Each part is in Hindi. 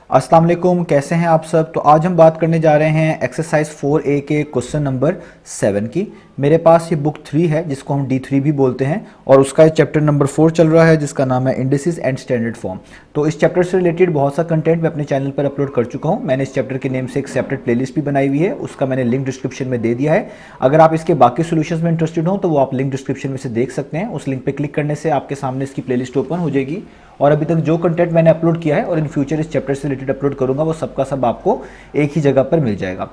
अस्सलाम वालेकुम, कैसे हैं आप सब। तो आज हम बात करने जा रहे हैं एक्सरसाइज 4A के क्वेश्चन नंबर 7 की। मेरे पास ये बुक 3 है जिसको हम D3 भी बोलते हैं और उसका चैप्टर नंबर 4 चल रहा है जिसका नाम है इंडिसेस एंड स्टैंडर्ड फॉर्म। तो इस चैप्टर से रिलेटेड बहुत सा कंटेंट मैं अपने चैनल पर अपलोड कर चुका हूँ। मैंने इस चैप्टर के नेम से एक सेपरेट प्लेलिस्ट भी बनाई हुई है, उसका मैंने लिंक डिस्क्रिप्शन में दे दिया है। अगर आप इसके बाकी सोल्यूशंस में इंटरेस्टेड हो तो वो आप लिंक डिस्क्रिप्शन में से देख सकते हैं। उस लिंक पर क्लिक करने से आपके सामने इसकी प्लेलिस्ट ओपन हो जाएगी और अभी तक जो कंटेंट मैंने अपलोड किया है और इन फ्यूचर इस चैप्टर से रिलेटेड अपलोड करूंगा वो सबका सब आपको एक ही जगह पर मिल जाएगा।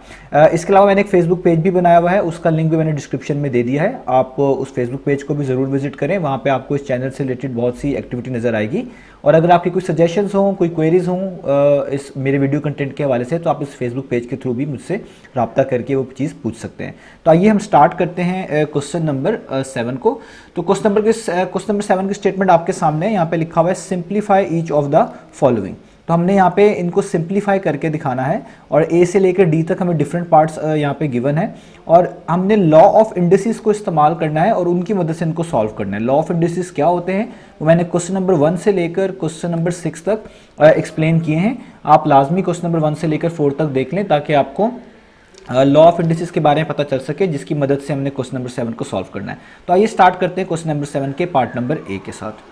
इसके अलावा मैंने एक फेसबुक पेज भी बनाया हुआ है, उसका लिंक भी मैंने डिस्क्रिप्शन में दे दिया है। आप उस फेसबुक पेज को भी ज़रूर विजिट करें, वहाँ पे आपको इस चैनल से रिलेटेड बहुत सी एक्टिविटी नज़र आएगी। और अगर आपकी कोई सजेशंस हों, कोई क्वेरीज हों इस मेरे वीडियो कंटेंट के हवाले से, तो आप इस फेसबुक पेज के थ्रू भी मुझसे रब्ता करके वो चीज़ पूछ सकते हैं। तो आइए हम स्टार्ट करते हैं क्वेश्चन नंबर 7 को। तो क्वेश्चन नंबर 7 की स्टेटमेंट आपके सामने है। यहाँ पे लिखा हुआ है simplify each of the following. तो हमने यहाँ पे इनको सिंप्लीफाई करके दिखाना है और ए से लेकर डी तक हमें डिफरेंट पार्ट्स यहाँ पे गिवन है और हमने लॉ ऑफ इंडिसेस को इस्तेमाल करना है और उनकी मदद से इनको सॉल्व करना है। लॉ ऑफ इंडिसेस क्या होते हैं वो मैंने क्वेश्चन नंबर 1 से लेकर क्वेश्चन नंबर 6 तक एक्सप्लेन किए हैं। आप लाजमी क्वेश्चन नंबर 1 से लेकर 4 तक देख लें ताकि आपको लॉ ऑफ इंडिसेस के बारे में पता चल सके, जिसकी मदद से हमने क्वेश्चन नंबर 7 को सॉल्व करना है। तो आइए स्टार्ट करते हैं क्वेश्चन नंबर 7 के पार्ट नंबर ए के साथ।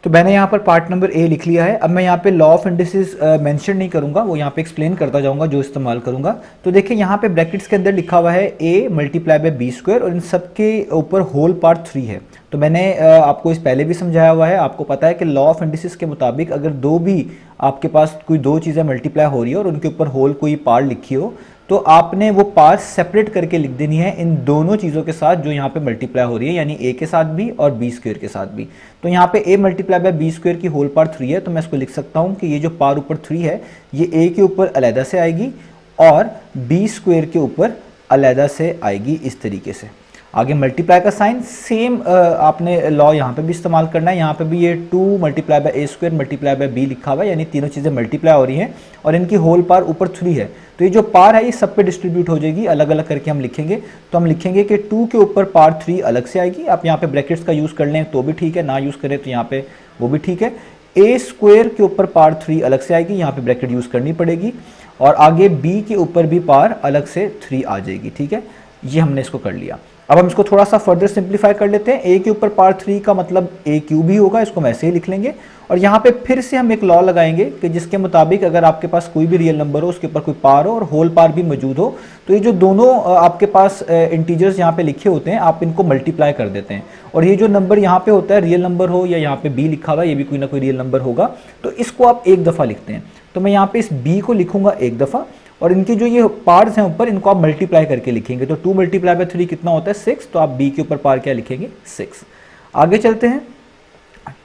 तो मैंने यहाँ पर पार्ट नंबर ए लिख लिया है। अब मैं यहाँ पे लॉ ऑफ इंडिसेस मेंशन नहीं करूँगा, वो यहाँ पे एक्सप्लेन करता जाऊँगा जो इस्तेमाल करूँगा। तो देखिए यहाँ पे ब्रैकेट्स के अंदर लिखा हुआ है a multiply by B square और इन सब के ऊपर होल पार्ट 3 है। तो मैंने आपको इस पहले भी समझाया हुआ है, आपको पता है कि लॉ ऑफ इंडिसेस के मुताबिक अगर दो भी आपके पास कोई दो चीज़ें मल्टीप्लाई हो रही है और उनके ऊपर होल कोई पार लिखी हो तो आपने वो पार सेपरेट करके लिख देनी है इन दोनों चीज़ों के साथ जो यहाँ पे मल्टीप्लाई हो रही है, यानी a के साथ भी और b स्क्वायर के साथ भी। तो यहाँ पे a multiply by b square की होल पार 3 है, तो मैं इसको लिख सकता हूँ कि ये जो पार ऊपर 3 है ये a के ऊपर अलहदा से आएगी और b स्क्वायर के ऊपर अलहदा से आएगी इस तरीके से। आगे मल्टीप्लाई का साइन सेम आपने लॉ यहाँ पे भी इस्तेमाल करना है। यहाँ पे भी ये 2 multiply by a square multiply by b लिखा हुआ है, यानी तीनों चीज़ें मल्टीप्लाई हो रही हैं और इनकी होल पार ऊपर 3 है। तो ये जो पार है ये सब पे डिस्ट्रीब्यूट हो जाएगी, अलग अलग करके हम लिखेंगे। तो हम लिखेंगे कि 2 के ऊपर पार 3 अलग से आएगी। आप यहाँ पे ब्रैकेट्स का यूज़ कर लें तो भी ठीक है, ना यूज़ करें तो यहाँ पे वो भी ठीक है। a स्क्वायर के ऊपर पार 3 अलग से आएगी, यहाँ पे ब्रैकेट यूज़ करनी पड़ेगी और आगे b के ऊपर भी पार अलग से 3 आ जाएगी। ठीक है, ये हमने इसको कर लिया। अब हम इसको थोड़ा सा फर्दर सिंप्लीफाई कर लेते हैं। a के ऊपर पार 3 का मतलब a क्यूब ही होगा, इसको हम ऐसे ही लिख लेंगे। और यहाँ पे फिर से हम एक लॉ लगाएंगे कि जिसके मुताबिक अगर आपके पास कोई भी रियल नंबर हो उसके ऊपर कोई पार हो और होल पार भी मौजूद हो तो ये जो दोनों आपके पास इंटीजर्स यहाँ पे लिखे होते हैं आप इनको मल्टीप्लाई कर देते हैं और ये जो नंबर यहाँ पे होता है रियल नंबर हो या यहाँ पे b लिखा हुआ है ये भी कोई ना कोई रियल नंबर होगा, तो इसको आप एक दफ़ा लिखते हैं। तो मैं यहाँ पे इस b को लिखूंगा एक दफ़ा और इनके जो ये पार्ट्स हैं ऊपर इनको आप मल्टीप्लाई करके लिखेंगे। तो 2 मल्टीप्लाई बाय 3 कितना होता है 6, तो आप b के ऊपर पार क्या लिखेंगे 6। आगे चलते हैं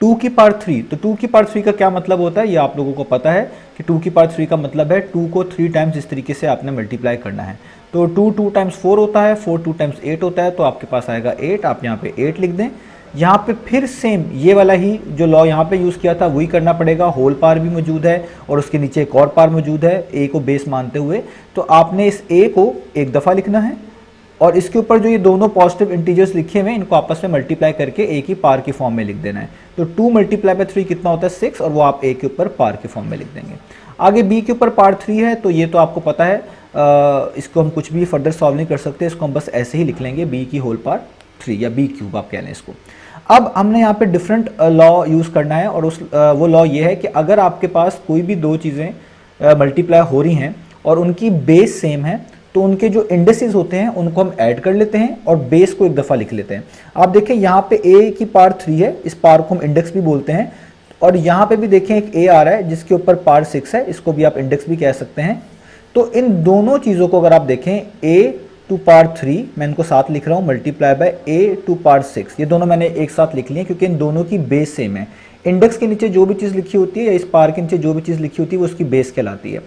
2 की पावर 3। तो 2 की पावर 3 का क्या मतलब होता है ये आप लोगों को पता है कि 2 की पावर 3 का मतलब है 2 को 3 टाइम्स इस तरीके से आपने मल्टीप्लाई करना है। तो 2 टाइम्स 4 होता है, 4 2 टाइम्स 8 होता है, तो आपके पास आएगा 8। आप यहाँ पे 8 लिख दें। यहाँ पे फिर सेम ये वाला ही जो लॉ यहाँ पे यूज़ किया था वही करना पड़ेगा। होल पार भी मौजूद है और उसके नीचे एक और पार मौजूद है a को बेस मानते हुए। तो आपने इस a को एक दफ़ा लिखना है और इसके ऊपर जो ये दोनों पॉजिटिव इंटीजर्स लिखे हुए हैं इनको आपस में मल्टीप्लाई करके a की पार की फॉर्म में लिख देना है। तो 2 मल्टीप्लाई बाय 3 कितना होता है 6 और वो आप a के ऊपर पार की फॉर्म में लिख देंगे। आगे b के ऊपर पार 3 है, तो ये तो आपको पता है, इसको हम कुछ भी फर्दर सॉल्व नहीं कर सकते, इसको हम बस ऐसे ही लिख लेंगे b की होल पार 3 या b क्यूब आप कह लें इसको। अब हमने यहाँ पे डिफरेंट लॉ यूज़ करना है और वो लॉ ये है कि अगर आपके पास कोई भी दो चीज़ें मल्टीप्लाई हो रही हैं और उनकी बेस सेम है तो उनके जो इंडेसेस होते हैं उनको हम ऐड कर लेते हैं और बेस को एक दफ़ा लिख लेते हैं। आप देखें यहाँ पे a की पार 3 है, इस पार को हम इंडेक्स भी बोलते हैं और यहाँ पे भी देखें एक a आ रहा है जिसके ऊपर पार 6 है, इसको भी आप इंडेक्स भी कह सकते हैं। तो इन दोनों चीज़ों को अगर आप देखें a टू पार 3, मैं इनको साथ लिख रहा हूँ, multiply by a to power 6, ये दोनों मैंने एक साथ लिख लिए क्योंकि इन दोनों की बेस सेम है। इंडेक्स के नीचे जो भी चीज़ लिखी होती है या इस पार के नीचे जो भी चीज़ लिखी होती है वो उसकी बेस कहलाती है।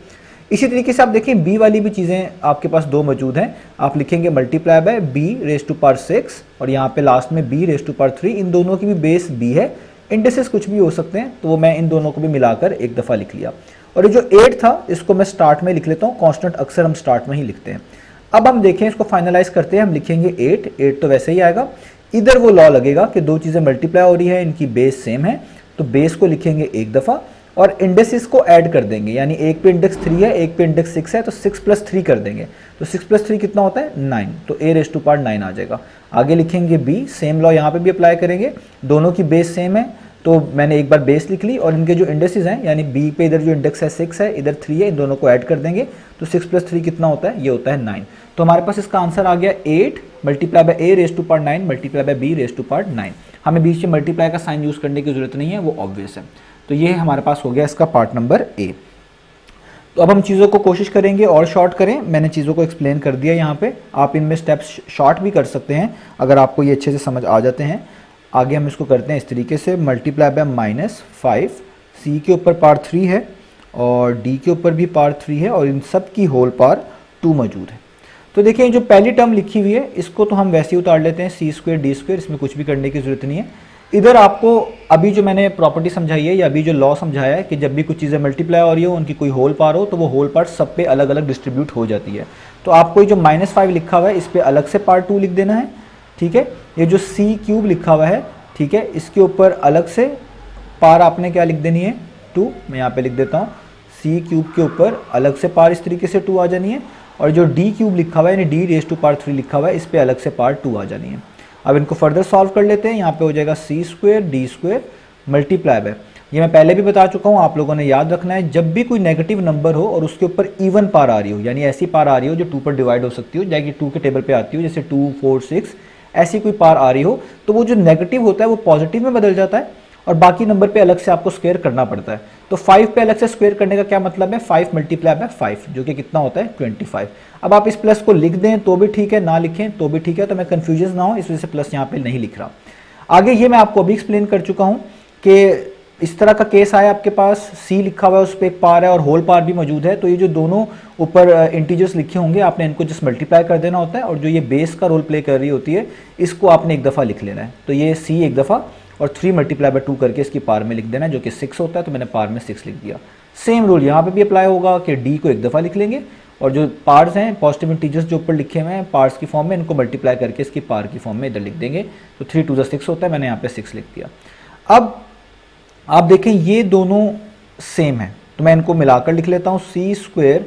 इसी तरीके से आप देखें b वाली भी चीज़ें आपके पास दो मौजूद हैं, आप लिखेंगे multiply by b raise to power 6 और यहाँ पे लास्ट में b रेज टू पार 3, इन दोनों की भी बेस b है। इंडेसेस कुछ भी हो सकते हैं, तो वो मैं इन दोनों को भी मिलाकर एक दफ़ा लिख लिया। और ये जो 8 था इसको मैं स्टार्ट में लिख लेता हूँ, कॉन्स्टेंट अक्सर हम स्टार्ट में ही लिखते हैं। अब हम देखें इसको फाइनलाइज करते हैं, हम लिखेंगे 8 तो वैसे ही आएगा। इधर वो लॉ लगेगा कि दो चीज़ें मल्टीप्लाई हो रही है, इनकी बेस सेम है, तो बेस को लिखेंगे एक दफ़ा और इंडेक्सेस को ऐड कर देंगे, यानी एक पे इंडेक्स 3 है, एक पे इंडेक्स 6 है, तो 6 + 3 कर देंगे। तो 6 + 3 कितना होता है 9, तो a⁻9 आ जाएगा। आगे लिखेंगे b, सेम लॉ यहाँ पे भी अप्लाई करेंगे, दोनों की बेस सेम है तो मैंने एक बार बेस लिख ली और इनके जो इंडेक्सेस हैं, यानी b पे इधर जो इंडेक्स है 6 है, इधर 3 है, इन दोनों को ऐड कर देंगे तो 6 + 3 कितना होता है, ये होता है 9। तो हमारे पास इसका आंसर आ गया 8 × a⁻9 × b⁻9। हमें बीच में मल्टीप्लाई का साइन यूज़ करने की जरूरत नहीं है, वो ऑब्वियस है। तो ये हमारे पास हो गया इसका पार्ट नंबर ए। तो अब हम चीज़ों को कोशिश करेंगे और शॉर्ट करें। मैंने चीज़ों को एक्सप्लेन कर दिया यहाँ पे, आप इनमें स्टेप्स शॉर्ट भी कर सकते हैं अगर आपको ये अच्छे से समझ आ जाते हैं। आगे हम इसको करते हैं इस तरीके से, मल्टीप्लाई बाय -5, सी के ऊपर पावर 3 है और डी के ऊपर भी पावर 3 है और इन सब की होल पावर 2 मौजूद है। तो देखिए जो पहली टर्म लिखी हुई है इसको तो हम वैसे ही उतार लेते हैं, c² d², इसमें कुछ भी करने की ज़रूरत नहीं है। इधर आपको अभी जो मैंने प्रॉपर्टी समझाई है या अभी जो लॉ समझाया है कि जब भी कुछ चीज़ें मल्टीप्लाई हो रही हो, उनकी कोई होल पावर हो, तो वो होल पावर सब पे अलग अलग डिस्ट्रीब्यूट हो जाती है। तो आपको ये जो -5 लिखा हुआ है इस पर अलग से पावर 2 लिख देना है, ठीक है। ये जो c³ लिखा हुआ है, ठीक है, इसके ऊपर अलग से पावर आपने क्या लिख देनी है 2, मैं यहाँ पे लिख देता हूँ। c³ के ऊपर अलग से पावर इस तरीके से 2 आ जानी है और जो d³ लिखा हुआ है यानी d⁻³ लिखा हुआ है, इस पर अलग से पावर 2 आ जानी है। अब इनको फर्दर सॉल्व कर लेते हैं। यहाँ पे हो जाएगा c² d² मल्टीप्लाई बाय, ये मैं पहले भी बता चुका हूँ, आप लोगों ने याद रखना है, जब भी कोई नेगेटिव नंबर हो और उसके ऊपर इवन पावर आ रही हो, यानी ऐसी पावर आ रही हो जो 2 पर डिवाइड हो सकती हो, जाएगी 2 के टेबल पे आती हो, जैसे 2, 4, 6, ऐसी कोई पावर आ रही हो, तो वो जो नेगेटिव होता है वो पॉजिटिव में बदल जाता है और बाकी नंबर पे अलग से आपको स्क्वायर करना पड़ता है। तो 5 पे अलग से स्क्वायर करने का क्या मतलब है, 5 × 5 जो कि कितना होता है 25। अब आप इस प्लस को लिख दें तो भी ठीक है, ना लिखें तो भी ठीक है, तो मैं कंफ्यूजन ना हो इस वजह से प्लस यहाँ पे नहीं लिख रहा। आगे ये मैं आपको अभी एक्सप्लेन कर चुका हूँ कि इस तरह का केस आया, आपके पास c लिखा हुआ है, उस पर एक पावर है और होल पावर भी मौजूद है, तो ये जो दोनों ऊपर इंटीजर्स लिखे होंगे आपने इनको जस्ट मल्टीप्लाई कर देना होता है और जो ये बेस का रोल प्ले कर रही होती है इसको आपने एक दफ़ा लिख लेना है। तो ये c एक दफ़ा और 3 × 2 करके इसकी पावर में लिख देना है, जो कि 6 होता है, तो मैंने पावर में 6 लिख दिया। सेम रूल यहाँ पे भी अप्लाई होगा कि d को एक दफ़ा लिख लेंगे और जो पार्ट्स हैं पॉजिटिव इंटीजर्स जो ऊपर लिखे हुए हैं पार्ट्स की फॉर्म में, इनको मल्टीप्लाई करके इसकी पावर की फॉर्म में इधर लिख देंगे। तो 3 × 2 = 6 होता है, मैंने यहाँ पे 6 लिख दिया। अब आप देखें ये दोनों सेम है, तो मैं इनको मिलाकर लिख लेता हूँ, c²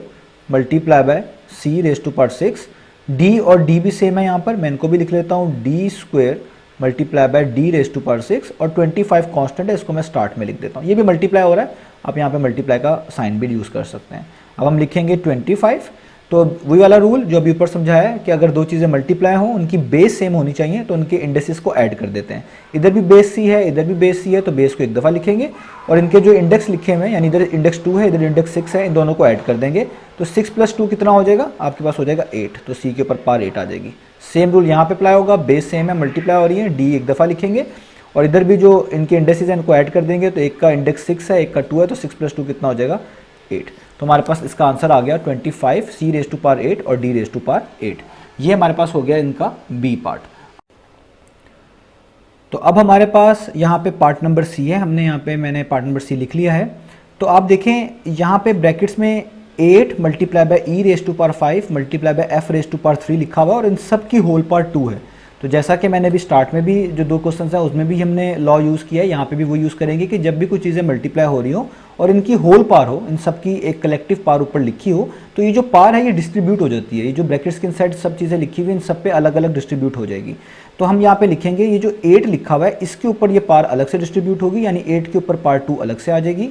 multiply by c⁻6, d और d भी सेम है यहाँ पर, मैं इनको भी लिख लेता हूँ d² मल्टीप्लाई बाय d⁻6 और 25 कांस्टेंट है, इसको मैं स्टार्ट में लिख देता हूँ। ये भी मल्टीप्लाई हो रहा है, आप यहाँ पे मल्टीप्लाई का साइन भी यूज़ कर सकते हैं। अब हम लिखेंगे 25, तो वही वाला रूल जो अभी ऊपर समझाया है कि अगर दो चीज़ें मल्टीप्लाई हों, उनकी बेस सेम होनी चाहिए, तो उनके इंडेक्सेस को ऐड कर देते हैं। इधर भी बेस c है, इधर भी बेस c है, तो बेस को एक दफ़ा लिखेंगे और इनके जो इंडेक्स लिखे हुए हैं, यानी इधर इंडेक्स 2 है, इधर इंडेक्स 6 है, इन दोनों को ऐड कर देंगे। तो 6 + 2 कितना हो जाएगा, आपके पास हो जाएगा 8, तो c के ऊपर पावर 8 आ जाएगी। सेम रूल यहाँ पे अप्लाई होगा, बेस सेम है, मल्टीप्लाई हो रही है, d एक दफ़ा लिखेंगे और इधर भी जो इनके इंडेक्सेस हैं इनको ऐड कर देंगे। तो एक का इंडेक्स 6 है, एक का 2 है, तो 6 + 2 कितना हो जाएगा 8। तो हमारे पास इसका आंसर आ गया 25 c⁻8 और d⁻8। ये हमारे पास हो गया इनका बी पार्ट। तो अब हमारे पास यहाँ पे पार्ट नंबर सी है, मैंने पार्ट नंबर सी लिख लिया है। तो आप देखें यहाँ पे ब्रैकेट्स में 8 multiply by e⁻5 multiply by f⁻3 लिखा हुआ और इन सब की होल पावर 2 है। तो जैसा कि मैंने अभी स्टार्ट में भी जो 2 क्वेश्चन है उसमें भी हमने लॉ यूज़ किया है, यहाँ पे भी वो यूज़ करेंगे कि जब भी कुछ चीज़ें मल्टीप्लाई हो रही हो और इनकी होल पावर हो, इन सब की एक कलेक्टिव पावर ऊपर लिखी हो, तो ये जो पावर है ये डिस्ट्रीब्यूट हो जाती है। ये जो ब्रैकेट्स के इनसाइड सब चीज़ें लिखी हुई इन सब पे अलग अलग डिस्ट्रीब्यूट हो जाएगी। तो हम यहाँ पे लिखेंगे ये जो 8 लिखा हुआ है इसके ऊपर ये पावर अलग से डिस्ट्रीब्यूट होगी, यानी 8 के ऊपर पावर 2 अलग से आ जाएगी।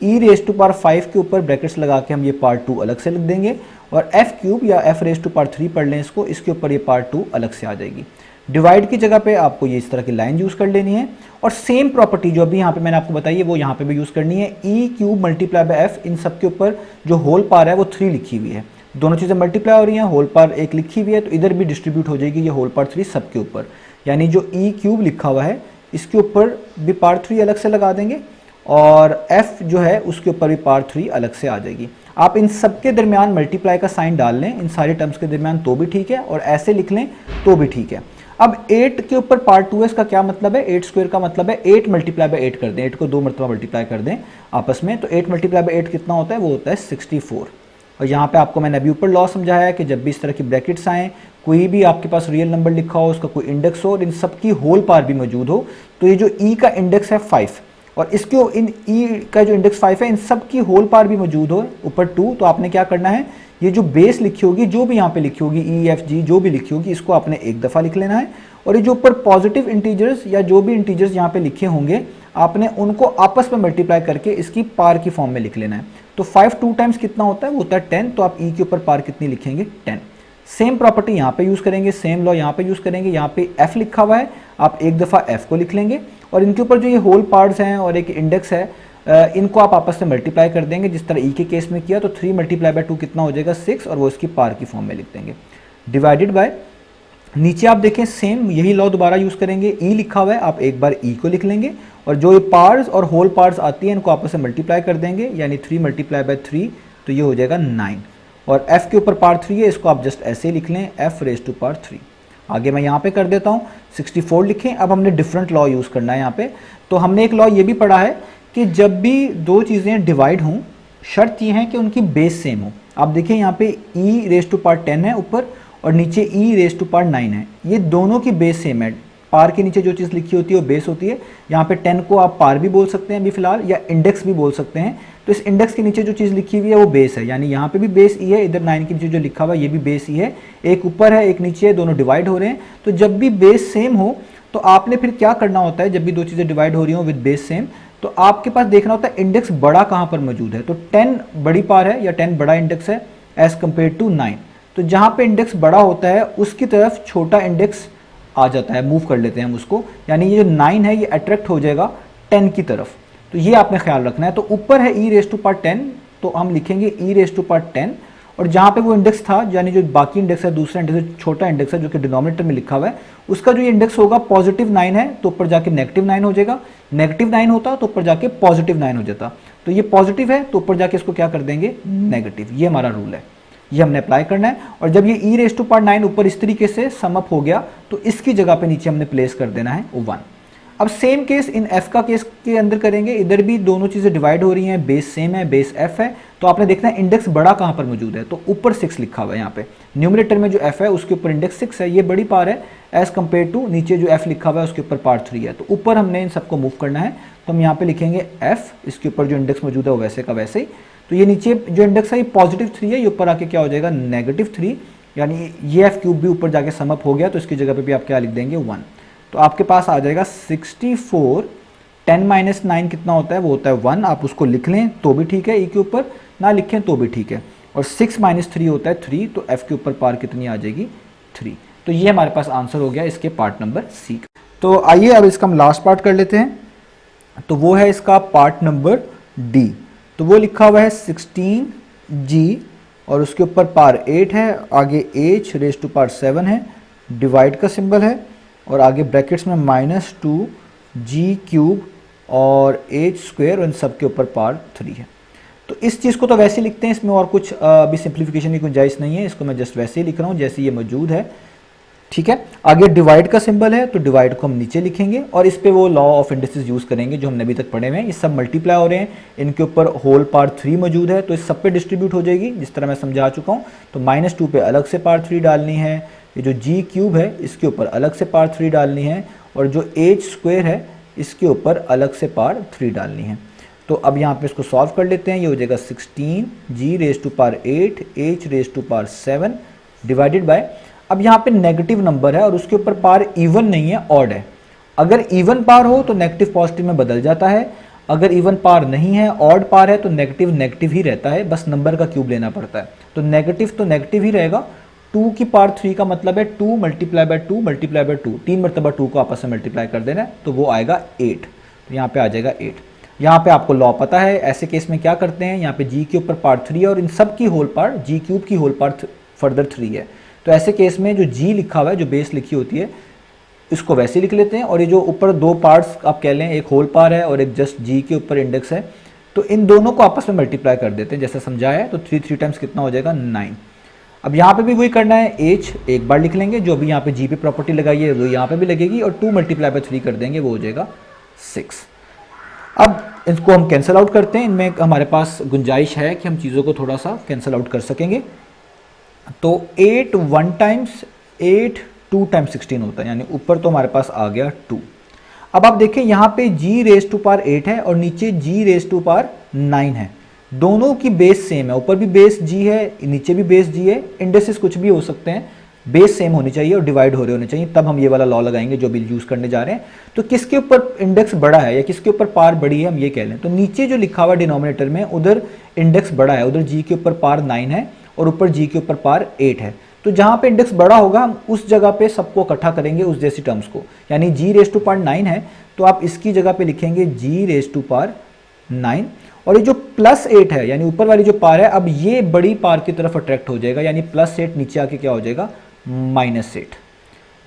e⁻5 के ऊपर ब्रैकेट्स लगा के हम ये पावर 2 अलग से लिख देंगे और f³ या f⁻3 पढ़ लें इसको, इसके ऊपर ये पावर 2 अलग से आ जाएगी। डिवाइड की जगह पे आपको ये इस तरह की लाइन यूज़ कर लेनी है और सेम प्रॉपर्टी जो अभी यहाँ पे मैंने आपको बताई है वो यहाँ पे भी यूज़ करनी है। e³ मल्टीप्लाई बाय f, इन सब के ऊपर जो होल पावर है वो 3 लिखी हुई है, दोनों चीज़ें मल्टीप्लाई हो रही हैं, होल पावर 1 लिखी हुई है, तो इधर भी डिस्ट्रीब्यूट हो जाएगी ये होल पावर 3 सब के ऊपर, यानी जो e³ लिखा हुआ है इसके ऊपर भी पावर 3 अलग से लगा देंगे और f जो है उसके ऊपर भी पावर 3 अलग से आ जाएगी। आप इन सब के दरमियान मल्टीप्लाई का साइन डाल लें, इन सारे टर्म्स के दरमियान, तो भी ठीक है, और ऐसे लिख लें तो भी ठीक है। अब 8 के ऊपर पार्ट 2 है, इसका क्या मतलब है, 8² का मतलब है 8 मल्टीप्लाई बाय 8 कर दें, 8 को 2 मरतबा मल्टीप्लाई कर दें आपस में, तो 8 मल्टीप्लाई बाय 8 कितना होता है, वो होता है 64। और यहाँ पे आपको मैंने अभी ऊपर लॉ समझाया है कि जब भी इस तरह की ब्रैकेट्स आएँ, कोई भी आपके पास रियल नंबर लिखा हो, उसका कोई इंडेक्स हो और इन सब की होल पावर भी मौजूद हो, तो ये जो ई का इंडेक्स है 5 और इसके इन ई का जो इंडेक्स 5 है इन सब की होल पावर भी मौजूद हो ऊपर 2, तो आपने क्या करना है, ये जो बेस लिखी होगी, जो भी यहाँ पे लिखी होगी ई एफ जी जो भी लिखी होगी, इसको आपने एक दफ़ा लिख लेना है। और ये जो ऊपर पॉजिटिव इंटीजर्स या जो भी इंटीजर्स यहाँ पे लिखे होंगे आपने उनको आपस में मल्टीप्लाई करके इसकी पार की फॉर्म में लिख लेना है। तो 5 2 टाइम्स कितना होता है, वो होता है 10, तो आप ई के ऊपर पार कितनी लिखेंगे 10। सेम प्रॉपर्टी यहाँ पे यूज़ करेंगे, सेम लॉ यहाँ पे यूज़ करेंगे। यहाँ पे एफ लिखा हुआ है, आप एक दफ़ा एफ को लिख लेंगे और इनके ऊपर जो ये होल पार्ट्स हैं और एक इंडेक्स है इनको आप आपस में मल्टीप्लाई कर देंगे जिस तरह ई के केस में किया। तो 3 × 2 कितना हो जाएगा 6, और वो इसकी पार की फॉर्म में लिख देंगे। डिवाइडेड बाय, नीचे आप देखें सेम यही लॉ दोबारा यूज़ करेंगे, ई लिखा हुआ है, आप एक बार ई को लिख लेंगे और जो ये पार्ट्स और होल पार्ट्स आती हैं इनको आपस में मल्टीप्लाई कर देंगे, यानी 3 × 3 तो ये हो जाएगा 9। और f के ऊपर पावर 3 है, इसको आप जस्ट ऐसे ही लिख लें f⁻3। आगे मैं यहाँ पे कर देता हूँ 64 लिखें। अब हमने डिफरेंट लॉ यूज़ करना है यहाँ पे। तो हमने एक लॉ ये भी पढ़ा है कि जब भी दो चीज़ें डिवाइड हों शर्त ये है कि उनकी बेस सेम हो। आप देखिए यहाँ पे e⁻10 है ऊपर और नीचे e⁻9 है, ये दोनों की बेस सेम है। पार के नीचे जो चीज़ लिखी होती है वो बेस होती है। यहाँ पे 10 को आप पार भी बोल सकते हैं अभी फिलहाल, या इंडेक्स भी बोल सकते हैं। तो इस इंडेक्स के नीचे जो चीज़ लिखी हुई है वो बेस है, यानी यहाँ पे भी बेस ई है, इधर 9 के नीचे जो लिखा हुआ है ये भी बेस ई है। एक ऊपर है एक नीचे है, दोनों डिवाइड हो रहे हैं। तो जब भी बेस सेम हो तो आपने फिर क्या करना होता है, जब भी दो चीज़ें डिवाइड हो रही हो विद बेस सेम, तो आपके पास देखना होता है इंडेक्स बड़ा कहाँ पर मौजूद है। तो 10 बड़ी पार है या 10 बड़ा इंडेक्स है एज़ कम्पेयर टू 9। तो जहाँ पे इंडेक्स बड़ा होता है उसकी तरफ छोटा इंडेक्स आ जाता है, मूव कर लेते हैं हम उसको, यानी ये जो 9 है ये अट्रैक्ट हो जाएगा 10 की तरफ। तो ये आपने ख्याल रखना है। तो ऊपर है e⁻10, तो हम लिखेंगे e⁻10, और जहाँ पे वो इंडेक्स था यानी जो बाकी इंडेक्स है, दूसरा इंडेक्स छोटा इंडेक्स है जो कि डिनोमिनेटर में लिखा हुआ है, उसका जो इंडेक्स होगा +9 है तो ऊपर जाके -9 हो जाएगा। -9 होता तो ऊपर जाके +9 हो जाता। तो ये पॉजिटिव है तो ऊपर जाके इसको क्या कर देंगे नेगेटिव। ये हमारा रूल है, ये हमने अप्लाई करना है। और जब ये e⁻9 ऊपर इस तरीके से सम अप हो गया तो इसकी जगह पे नीचे हमने प्लेस कर देना है 1। अब सेम केस इन f का केस के अंदर करेंगे। इधर भी दोनों चीज़ें डिवाइड हो रही हैं, बेस सेम है, बेस f है। तो आपने देखना है इंडेक्स बड़ा कहाँ पर मौजूद है, तो ऊपर 6 लिखा हुआ है। यहाँ पे न्यूमरेटर में जो f है उसके ऊपर इंडेक्स 6 है, ये बड़ी पार है एज़ कम्पेयर टू नीचे जो f लिखा हुआ है उसके ऊपर पार 3 है। तो ऊपर हमने इन सबको मूव करना है, तो हम यहाँ पे लिखेंगे f, इसके ऊपर जो इंडेक्स मौजूद है वो वैसे का वैसे ही। तो ये नीचे जो इंडेक्स है ये +3 है, ये ऊपर आके क्या हो जाएगा -3, यानी ये f³ भी ऊपर जाके सम अप हो गया तो इसकी जगह पे भी आप क्या लिख देंगे 1। तो आपके पास आ जाएगा 64। 10 - 9 कितना होता है, वो होता है 1। आप उसको लिख लें तो भी ठीक है, ई के ऊपर ना लिखें तो भी ठीक है। और 6 - 3 होता है 3, तो f के ऊपर पार कितनी आ जाएगी 3। तो ये हमारे पास आंसर हो गया इसके पार्ट नंबर सी। तो आइए अब इसका हम लास्ट पार्ट कर लेते हैं। तो वो है इसका पार्ट नंबर डी। तो वो लिखा हुआ है 16g और उसके ऊपर पार 8 है, आगे h⁻7 है, डिवाइड का सिंबल है और आगे ब्रैकेट्स में -2g³ और h² और इन सब के ऊपर पार 3 है। तो इस चीज़ को तो वैसे ही लिखते हैं, इसमें और कुछ अभी सिंप्लीफिकेशन की गुंजाइश नहीं है, इसको मैं जस्ट वैसे ही लिख रहा हूँ जैसे ये मौजूद है, ठीक है। आगे डिवाइड का सिंबल है तो डिवाइड को हम नीचे लिखेंगे और इस पे वो लॉ ऑफ इंडिसेस यूज़ करेंगे जो हमने अभी तक पढ़े हुए हैं। ये सब मल्टीप्लाई हो रहे हैं, इनके ऊपर होल पार 3 मौजूद है तो इस सब पे डिस्ट्रीब्यूट हो जाएगी जिस तरह मैं समझा चुका हूँ। तो -2 पे अलग से पार 3 डालनी है, ये जो g³ है इसके ऊपर अलग से पार 3 डालनी है और जो h² है इसके ऊपर अलग से पार 3 डालनी है। तो अब यहाँ पे इसको सॉल्व कर लेते हैं। ये हो जाएगा 16g⁻8 h⁻7 डिवाइडेड बाय, अब यहाँ पे नेगेटिव नंबर है और उसके ऊपर पार इवन नहीं है, ऑड है। अगर इवन पार हो तो नेगेटिव पॉजिटिव में बदल जाता है, अगर इवन पार नहीं है ऑड पार है तो नेगेटिव नेगेटिव ही रहता है, बस नंबर का क्यूब लेना पड़ता है। तो नेगेटिव ही रहेगा। 2 की पार 3 का मतलब है 2 × 2 × 2, 3 मरतबा 2 को आपस में मल्टीप्लाई कर देना है तो वो आएगा 8। तो यहाँ पे आ जाएगा 8। यहाँ पे आपको लॉ पता है, ऐसे केस में क्या करते हैं, यहाँ पे g के ऊपर पार 3 है और इन सब की होल पार g³ की होल पार फर्दर 3 है। तो ऐसे केस में जो g लिखा हुआ है, जो बेस लिखी होती है, इसको वैसे लिख लेते हैं और ये जो ऊपर 2 पार्ट्स आप कह लें, एक होल पार है और एक जस्ट g के ऊपर इंडेक्स है, तो इन दोनों को आपस में मल्टीप्लाई कर देते हैं जैसे समझाया है। तो 3 टाइम्स कितना हो जाएगा 9। अब यहाँ पे भी वही करना है, h एक बार लिख लेंगे, जो भी यहाँ पे g पे प्रॉपर्टी लगाई है वो यहाँ पे भी लगेगी और 2 × 3 कर देंगे, वो हो जाएगा 6। अब इसको हम कैंसिल आउट करते हैं, इनमें हमारे पास गुंजाइश है कि हम चीज़ों को थोड़ा सा कैंसिल आउट कर सकेंगे। तो 8 1 टाइम्स 8 2 टाइम्स 16 होता है, यानी ऊपर तो हमारे पास आ गया 2। अब आप देखें यहाँ पे g रेज टू पावर 8 है और नीचे g रेज टू पावर 9 है, दोनों की बेस सेम है, ऊपर भी बेस g है, नीचे भी बेस g है, इंडेक्सेस कुछ भी हो सकते हैं, बेस सेम होनी चाहिए और डिवाइड हो रहे होने चाहिए, तब हम ये वाला लॉ लगाएंगे जो भी यूज करने जा रहे हैं। तो किसके ऊपर इंडेक्स बड़ा है या किसके ऊपर पार बड़ी है हम ये कह लें, तो नीचे जो लिखा हुआ डिनोमिनेटर में उधर इंडेक्स बड़ा है, उधर g के ऊपर पार 9 है और ऊपर g के ऊपर पार 8 है। तो जहां पे इंडेक्स बड़ा होगा हम उस जगह पे सबको इकट्ठा करेंगे उस जैसी टर्म्स को, यानी g रेज टू पावर 9 है तो आप इसकी जगह पे लिखेंगे g रेज टू पावर 9, और ये जो +8 है यानी ऊपर वाली जो पार है अब ये बड़ी पार की तरफ अट्रैक्ट हो जाएगा, यानी +8 नीचे आके क्या हो जाएगा -8।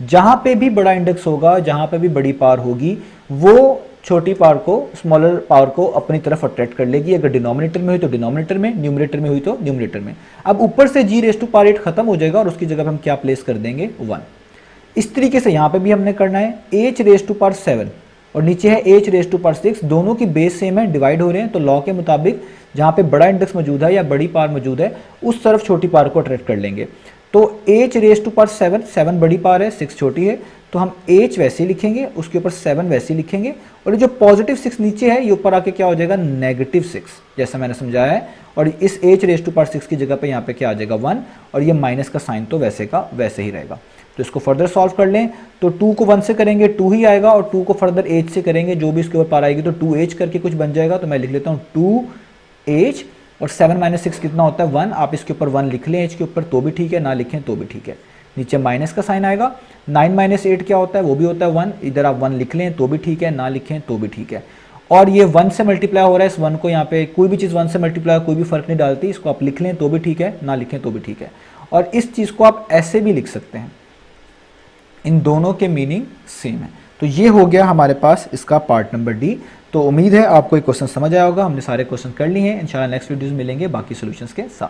जहां पे भी बड़ा इंडेक्स होगा, जहां पे भी बड़ी पावर होगी, वो छोटी पावर को, स्मॉलर पावर को अपनी तरफ अट्रैक्ट कर लेगी। अगर डिनोमिनेटर में हुई तो डिनोमिनेटर में, न्यूमरेटर में हुई तो न्यूमरेटर में। अब ऊपर से g रेज टू पावर 8 खत्म हो जाएगा और उसकी जगह पे हम क्या प्लेस कर देंगे 1। इस तरीके से यहां पे भी हमने करना है h रेज टू पावर 7 और नीचे है h रेज टू पावर 6, दोनों की बेस सेम है, डिवाइड हो रहे हैं, तो लॉ के मुताबिक जहां पे बड़ा इंडेक्स मौजूद है या बड़ी पावर मौजूद है उस तरफ छोटी पावर को अट्रैक्ट कर लेंगे। तो h रेज टू पावर 7, 7 बड़ी पावर है, 6 छोटी है, तो हम h वैसे ही लिखेंगे, उसके ऊपर 7 वैसे ही लिखेंगे, और ये जो पॉजिटिव 6 नीचे है ये ऊपर आके क्या हो जाएगा -6, जैसा मैंने समझाया है। और इस h रेज टू पावर 6 की जगह पे यहाँ पे क्या आ जाएगा 1, और ये माइनस का साइन तो वैसे का वैसे ही रहेगा। तो इसको फर्दर सॉल्व कर लें, तो 2 को 1 से करेंगे 2 ही आएगा, और 2 को फर्दर h से करेंगे जो भी इसके ऊपर पार आएगी तो 2h करके कुछ बन जाएगा। तो मैं लिख लेता हूँ 2h, और 7 - 6 कितना होता है 1, आप इसके ऊपर 1 लिख लें h के ऊपर तो भी ठीक है, ना लिखें तो भी ठीक है। नीचे माइनस का साइन आएगा, 9 - 8 क्या होता है वो भी होता है 1, इधर आप 1 लिख लें तो भी ठीक है, ना लिखें तो भी ठीक है। और ये 1 से मल्टीप्लाई हो रहा है, इस 1 को यहाँ पे कोई भी चीज़ 1 से मल्टीप्लाई कोई भी फर्क नहीं डालती, इसको आप लिख लें तो भी ठीक है, ना लिखें तो भी ठीक है। और इस चीज़ को आप ऐसे भी लिख सकते हैं, इन दोनों के मीनिंग सेम है। तो ये हो गया हमारे पास इसका पार्ट नंबर डी। तो उम्मीद है आपको ये क्वेश्चन समझ आया होगा, हमने सारे क्वेश्चन कर लिए हैं। इंशाल्लाह नेक्स्ट वीडियोस मिलेंगे बाकी सॉल्यूशंस के साथ।